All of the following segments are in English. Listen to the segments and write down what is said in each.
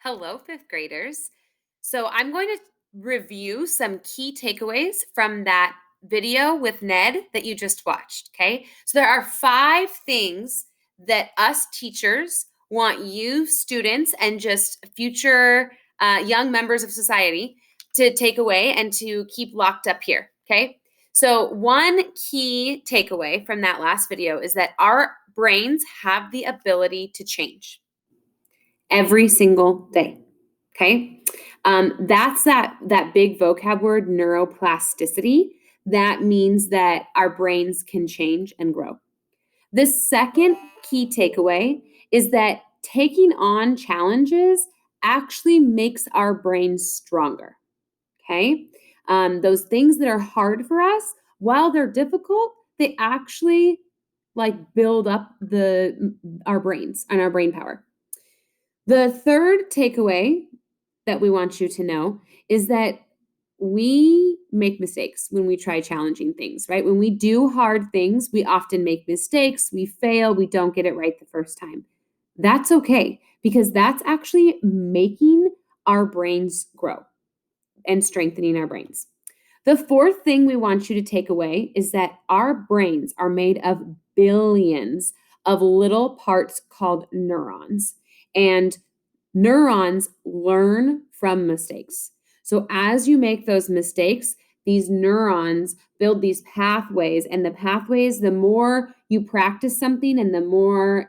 Hello, fifth graders. So, I'm going to review some key takeaways from that video with Ned that you just watched. Okay. So, there are 5 things that us teachers want you, students, and just future young members of society to take away and to keep locked up here. Okay. So, one key takeaway from that last video is that our brains have the ability to change every single day. Okay. That's that big vocab word, neuroplasticity. That means that our brains can change and grow. The second key takeaway is that taking on challenges actually makes our brains stronger. Okay. Those things that are hard for us, while they're difficult, they actually like build up our brains and our brain power. The third takeaway that we want you to know is that we make mistakes when we try challenging things, right? When we do hard things, we often make mistakes, we fail, we don't get it right the first time. That's okay because that's actually making our brains grow and strengthening our brains. The fourth thing we want you to take away is that our brains are made of billions of little parts called neurons. And neurons learn from mistakes. So as you make those mistakes, these neurons build these pathways, and the pathways, the more you practice something and the more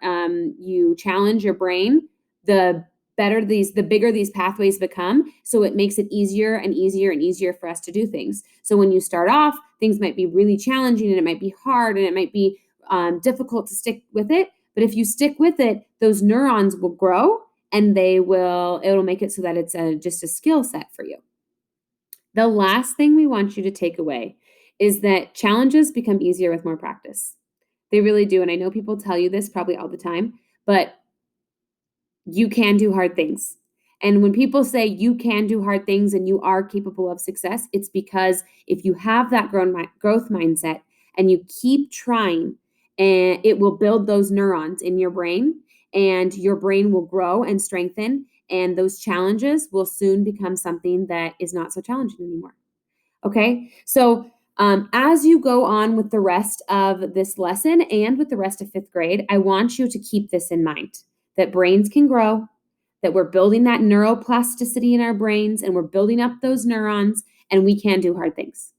you challenge your brain, the the bigger these pathways become. So it makes it easier and easier and easier for us to do things. So when you start off, things might be really challenging and it might be hard and it might be difficult to stick with it. But if you stick with it, those neurons will grow and it'll make it so that it's just a skill set for you. The last thing we want you to take away is that challenges become easier with more practice. They really do. And I know people tell you this probably all the time, but you can do hard things. And when people say you can do hard things and you are capable of success, it's because if you have that growth mindset and you keep trying, and it will build those neurons in your brain, and your brain will grow and strengthen, and those challenges will soon become something that is not so challenging anymore. Okay. So, as you go on with the rest of this lesson and with the rest of fifth grade, I want you to keep this in mind that brains can grow, that we're building that neuroplasticity in our brains, and we're building up those neurons, and we can do hard things.